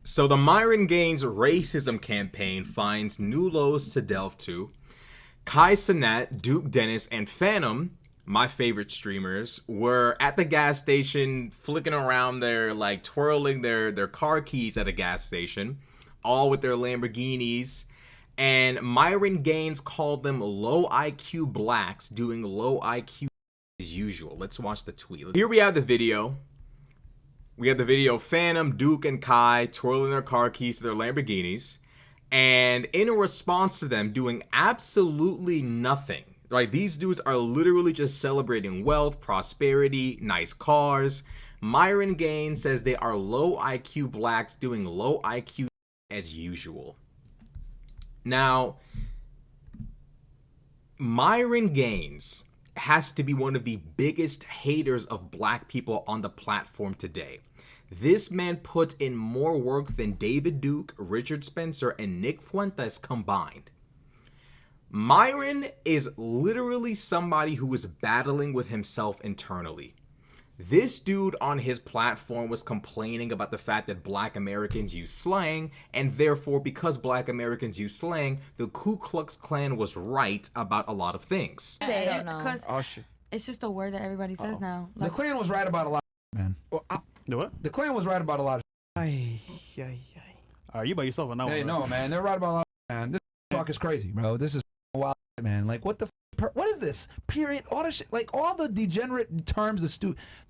So the Myron Gaines racism campaign finds new lows to delve to. Cenat, Duke Dennis, and Fanum, my favorite streamers, were at the gas station flicking around twirling their car keys at a gas station, all with their Lamborghinis. And Myron Gaines called them low IQ blacks doing low IQ as usual. Let's watch the tweet. Here we have the video. We have the video of Fanum, Duke, and Kai twirling their car keys to their Lamborghinis. And in response to them doing absolutely nothing, right? These dudes are literally just celebrating wealth, prosperity, nice cars. Myron Gaines says they are low IQ blacks doing low IQ as usual. Now, Myron Gaines has to be one of the biggest haters of black people on the platform today. This man puts in more work than David Duke, Richard Spencer, and Nick Fuentes combined. Myron is literally somebody who is battling with himself internally. This dude on his platform was complaining about the fact that black Americans use slang, and therefore, because black Americans use slang, the Ku Klux Klan was right about a lot of things. I don't know. Oh, shit. It's just a word that everybody says now. The Klan was right about a lot, man. Well, the what? The Klan was right about a lot. You by yourself or not? Hey, no, man. They're right about a lot, man. This talk is crazy, bro. This is wild, man. Like, what the what is this? Period. All the shit, like all the degenerate terms,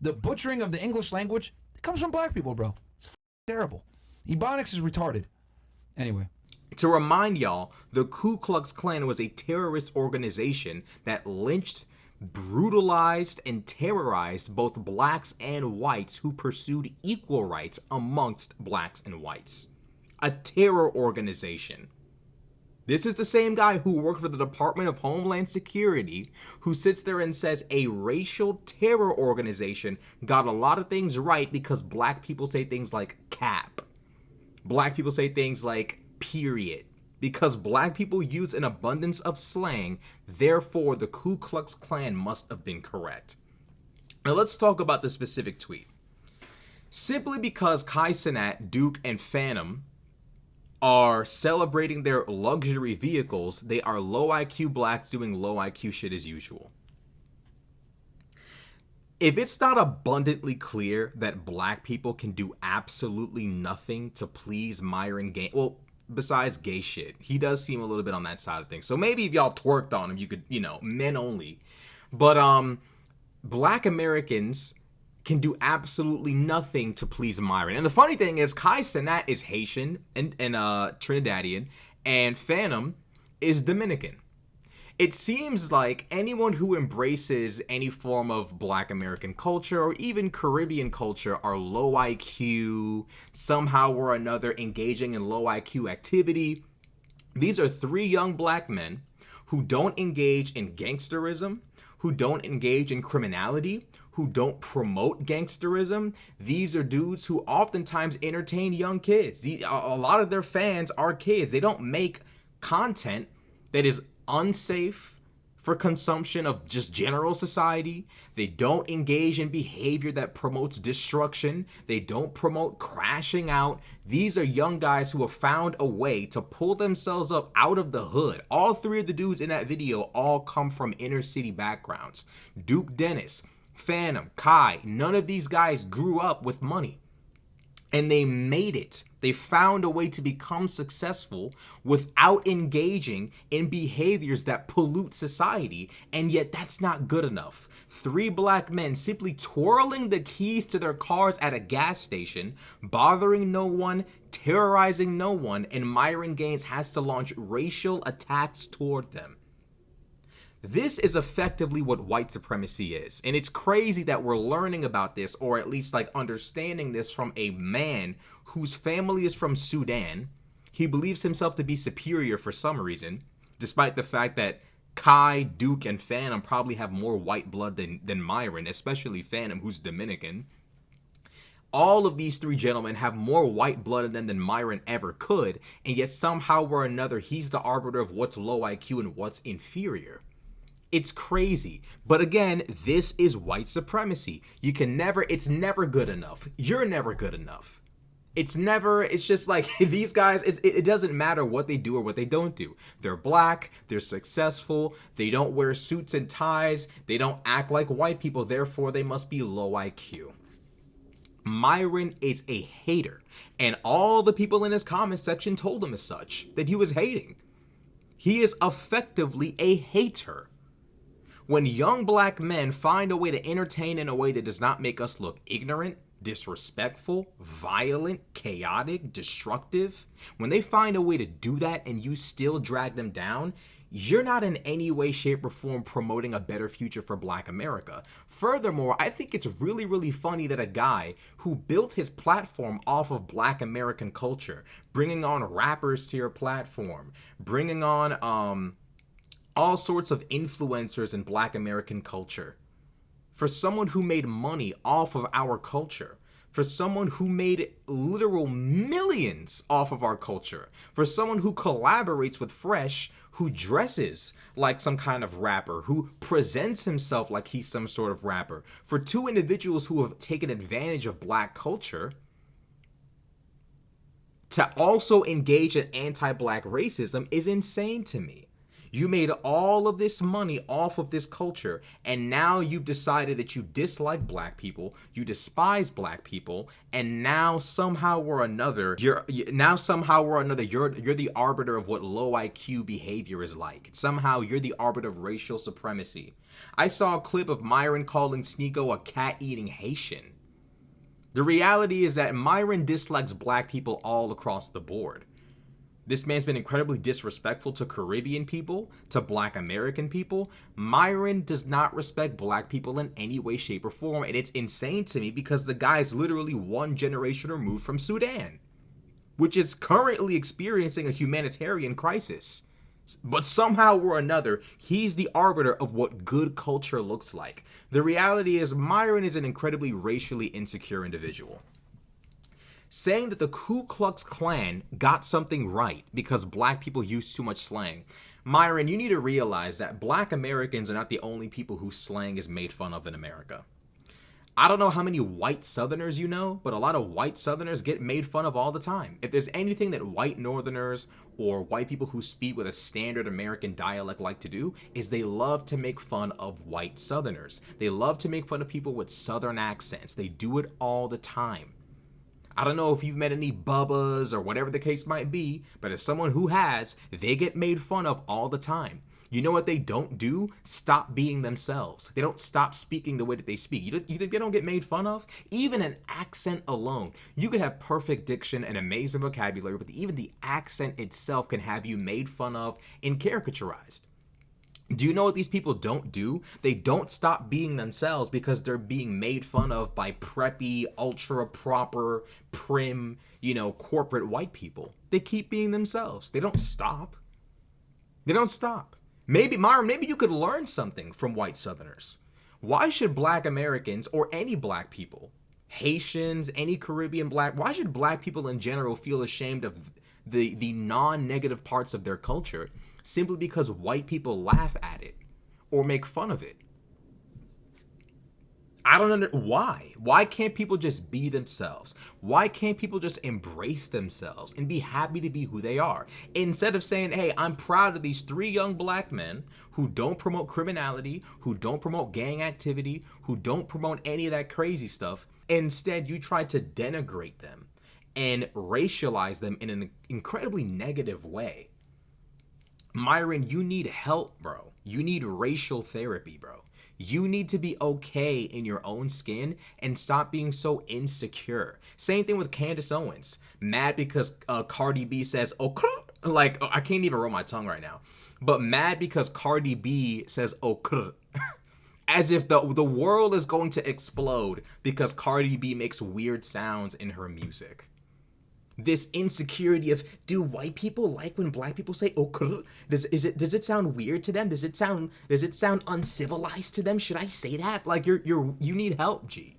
the butchering of the English language, it comes from black people, bro. It's terrible. Ebonics is retarded. Anyway. To remind y'all, the Ku Klux Klan was a terrorist organization that lynched, brutalized, and terrorized both blacks and whites who pursued equal rights amongst blacks and whites. A terror organization. This is the same guy who worked for the Department of Homeland Security, who sits there and says a racial terror organization got a lot of things right because black people say things like cap. Black people say things like period. Because black people use an abundance of slang, therefore the Ku Klux Klan must have been correct. Now let's talk about the specific tweet. Simply because Cenat, Duke, and Fanum are celebrating their luxury vehicles, they are low IQ blacks doing low IQ shit as usual. If it's not abundantly clear that black people can do absolutely nothing to please Myron Gaines, well, besides gay shit, he does seem a little bit on that side of things. So maybe if y'all twerked on him, you could, men only. But black Americans can do absolutely nothing to please Myron. And the funny thing is, Cenat is Haitian and Trinidadian, and Fanum is Dominican. It seems like anyone who embraces any form of black American culture or even Caribbean culture are low IQ, somehow or another engaging in low IQ activity. These are three young black men who don't engage in gangsterism, who don't engage in criminality, who don't promote gangsterism. These are dudes who oftentimes entertain young kids. A lot of their fans are kids. They don't make content that is unsafe for consumption of just general society. They don't engage in behavior that promotes destruction. They don't promote crashing out. These are young guys who have found a way to pull themselves up out of the hood. All three of the dudes in that video all come from inner city backgrounds. Duke Dennis, Fanum, Kai, none of these guys grew up with money. And they made it. They found a way to become successful without engaging in behaviors that pollute society. And yet that's not good enough. Three black men simply twirling the keys to their cars at a gas station, bothering no one, terrorizing no one, and Myron Gaines has to launch racial attacks toward them. This is effectively what white supremacy is. And it's crazy that we're learning about this, or at least understanding this from a man whose family is from Sudan. He believes himself to be superior for some reason, despite the fact that Kai, Duke, and Fanum probably have more white blood than Myron, especially Fanum, who's Dominican. All of these three gentlemen have more white blood in them than Myron ever could, and yet somehow or another, he's the arbiter of what's low IQ and what's inferior. It's crazy. But again, this is white supremacy. It's never good enough. You're never good enough. It's just like these guys, it doesn't matter what they do or what they don't do. They're black, they're successful, they don't wear suits and ties, they don't act like white people, therefore they must be low IQ. Myron is a hater, and all the people in his comment section told him as such, that he was hating. He is effectively a hater. When young black men find a way to entertain in a way that does not make us look ignorant, disrespectful, violent, chaotic, destructive, when they find a way to do that and you still drag them down, you're not in any way, shape, or form promoting a better future for Black America. Furthermore, I think it's really, really funny that a guy who built his platform off of Black American culture, bringing on rappers to your platform, bringing on all sorts of influencers in Black American culture, for someone who made money off of our culture, for someone who made literal millions off of our culture, for someone who collaborates with Fresh, who dresses like some kind of rapper, who presents himself like he's some sort of rapper, for two individuals who have taken advantage of Black culture, to also engage in anti-Black racism is insane to me. You made all of this money off of this culture, and now you've decided that you dislike Black people, you despise Black people, and now somehow or another, you're the arbiter of what low IQ behavior is like. Somehow you're the arbiter of racial supremacy. I saw a clip of Myron calling Sneeko a cat-eating Haitian. The reality is that Myron dislikes Black people all across the board. This man's been incredibly disrespectful to Caribbean people, to Black American people. Myron does not respect Black people in any way, shape, or form, and it's insane to me because the guy's literally one generation removed from Sudan, which is currently experiencing a humanitarian crisis. But somehow or another, he's the arbiter of what good culture looks like. The reality is Myron is an incredibly racially insecure individual. Saying that the Ku Klux Klan got something right because Black people use too much slang. Myron, you need to realize that Black Americans are not the only people whose slang is made fun of in America. I don't know how many white Southerners you know, but a lot of white Southerners get made fun of all the time. If there's anything that white Northerners or white people who speak with a standard American dialect like to do, is they love to make fun of white Southerners. They love to make fun of people with Southern accents. They do it all the time. I don't know if you've met any Bubbas or whatever the case might be, but as someone who has, they get made fun of all the time. You know what they don't do? Stop being themselves. They don't stop speaking the way that they speak. You think they don't get made fun of? Even an accent alone. You could have perfect diction and amazing vocabulary, but even the accent itself can have you made fun of and caricaturized. Do you know what these people don't do? They don't stop being themselves because they're being made fun of by preppy, ultra proper, prim, corporate white people. They keep being themselves. They don't stop. They don't stop. Maybe, Myron, maybe you could learn something from white Southerners. Why should Black Americans or any Black people, Haitians, any Caribbean Black, why should Black people in general feel ashamed of the non-negative parts of their culture simply because white people laugh at it or make fun of it? I don't understand why. Why can't people just be themselves? Why can't people just embrace themselves and be happy to be who they are? Instead of saying, hey, I'm proud of these 3 young Black men who don't promote criminality, who don't promote gang activity, who don't promote any of that crazy stuff. Instead, you try to denigrate them and racialize them in an incredibly negative way. Myron, you need help, bro. You need racial therapy, bro. You need to be okay in your own skin and stop being so insecure. Same thing with Candace Owens. Mad because Cardi B says, like, I can't even roll my tongue right now. But mad because Cardi B says, as if the world is going to explode because Cardi B makes weird sounds in her music. This insecurity of, do white people like when Black people say does it sound weird to them? Does it sound uncivilized to them? Should I say that? Like you need help, G.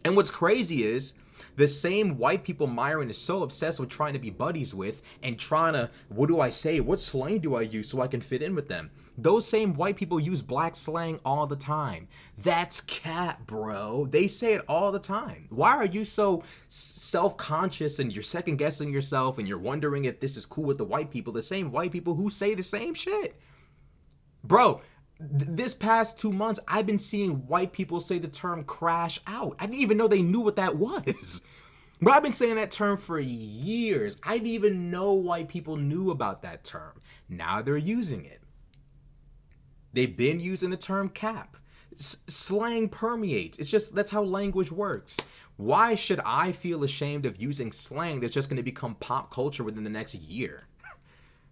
And what's crazy is the same white people Myron is so obsessed with trying to be buddies with and trying to, what do I say? What slang do I use so I can fit in with them? Those same white people use black slang all the time. That's cat, bro. They say it all the time. Why are you so self-conscious and you're second guessing yourself and you're wondering if this is cool with the white people, the same white people who say the same shit? Bro, this past 2 months, I've been seeing white people say the term crash out. I didn't even know they knew what that was. But I've been saying that term for years. I didn't even know white people knew about that term. Now they're using it. They've been using the term cap. Slang permeates. It's just, that's how language works. Why should I feel ashamed of using slang that's just going to become pop culture within the next year?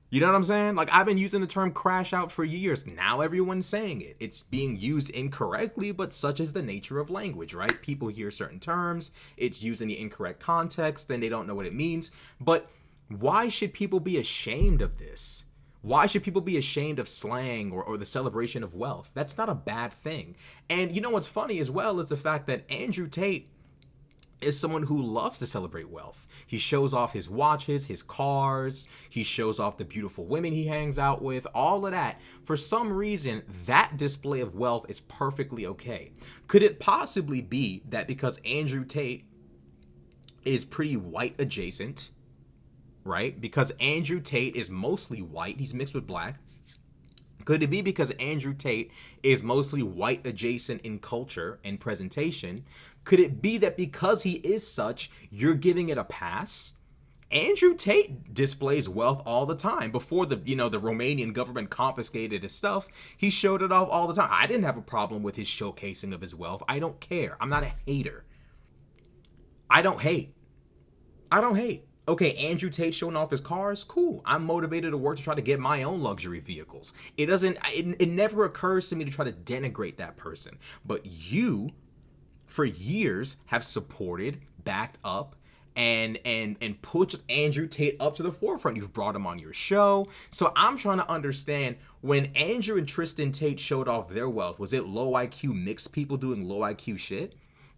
You know what I'm saying? Like, I've been using the term crash out for years. Now everyone's saying it. It's being used incorrectly, but such is the nature of language, right? People hear certain terms, it's used in the incorrect context, and they don't know what it means. But why should people be ashamed of this? Why should people be ashamed of slang or the celebration of wealth? That's not a bad thing. And you know what's funny as well is the fact that Andrew Tate is someone who loves to celebrate wealth. He shows off his watches, his cars, he shows off the beautiful women he hangs out with, all of that. For some reason, that display of wealth is perfectly okay. Could it possibly be that because Andrew Tate is pretty white adjacent, right? Because Andrew Tate is mostly white, he's mixed with black. Could it be because Andrew Tate is mostly white adjacent in culture and presentation? Could it be that because he is such, you're giving it a pass? Andrew Tate displays wealth all the time. Before the Romanian government confiscated his stuff, he showed it off all the time. I didn't have a problem with his showcasing of his wealth. I don't care. I'm not a hater. I don't hate. Okay, Andrew Tate showing off his cars, cool. I'm motivated to work to try to get my own luxury vehicles. It never occurs to me to try to denigrate that person. But you, for years, have supported, backed up, and put Andrew Tate up to the forefront. You've brought him on your show. So I'm trying to understand, when Andrew and Tristan Tate showed off their wealth, was it low IQ mixed people doing low IQ shit?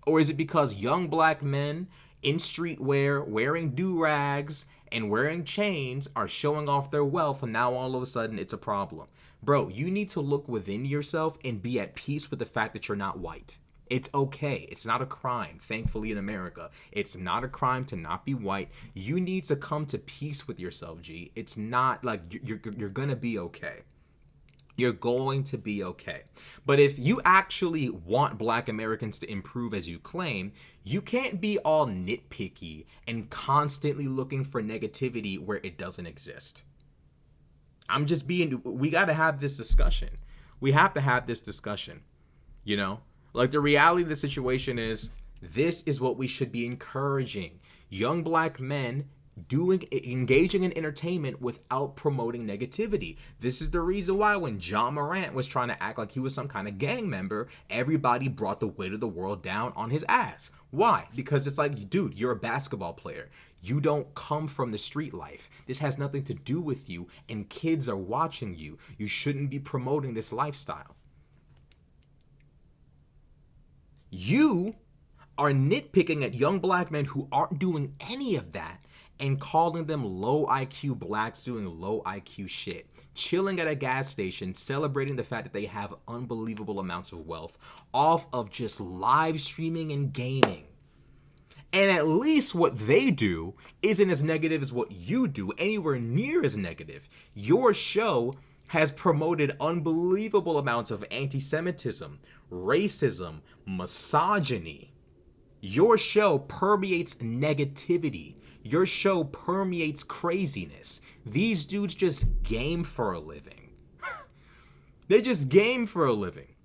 Or is it because young black men in streetwear, wearing do-rags and wearing chains are showing off their wealth, and now all of a sudden it's a problem? Bro, you need to look within yourself and be at peace with the fact that you're not white. It's okay. It's not a crime, thankfully, in America. It's not a crime to not be white. You need to come to peace with yourself, G. It's not like you're gonna be okay. You're going to be okay. But if you actually want black Americans to improve as you claim, you can't be all nitpicky and constantly looking for negativity where it doesn't exist. We got to have this discussion. We have to have this discussion. You know, like, the reality of the situation is, this is what we should be encouraging. Young black men engaging in entertainment without promoting negativity. This is the reason why when John Morant was trying to act like he was some kind of gang member, everybody brought the weight of the world down on his ass. Why? Because it's like, dude, you're a basketball player. You don't come from the street life. This has nothing to do with you, and kids are watching you. You shouldn't be promoting this lifestyle. You are nitpicking at young black men who aren't doing any of that and calling them low IQ blacks doing low IQ shit, chilling at a gas station, celebrating the fact that they have unbelievable amounts of wealth off of just live streaming and gaming. And at least what they do isn't as negative as what you do, anywhere near as negative. Your show has promoted unbelievable amounts of anti-Semitism, racism, misogyny. Your show permeates negativity. Your show permeates craziness. These dudes just game for a living. They just game for a living.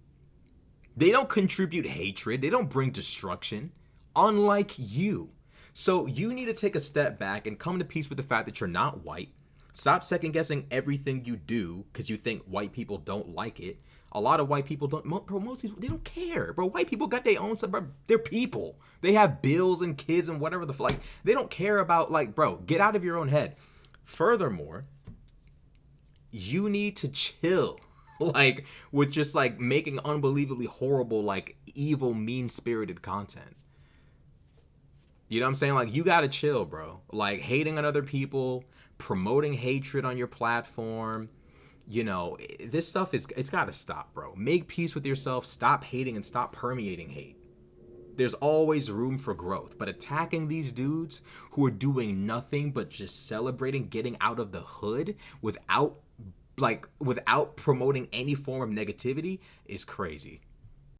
They don't contribute hatred. They don't bring destruction, unlike you. So you need to take a step back and come to peace with the fact that you're not white. Stop second guessing everything you do because you think white people don't like it. A lot of white people don't, bro, they don't care, bro. White people got their own stuff, bro. They're people. They have bills and kids and whatever like, they don't care about, like, bro, get out of your own head. Furthermore, you need to chill, like, with just, like, making unbelievably horrible, like, evil, mean-spirited content. You know what I'm saying? Like, you gotta chill, bro. Like, hating on other people, promoting hatred on your platform, you know, this stuff it's got to stop, bro. Make peace with yourself. Stop hating and stop permeating hate. There's always room for growth, but attacking these dudes who are doing nothing but just celebrating getting out of the hood without promoting any form of negativity is crazy.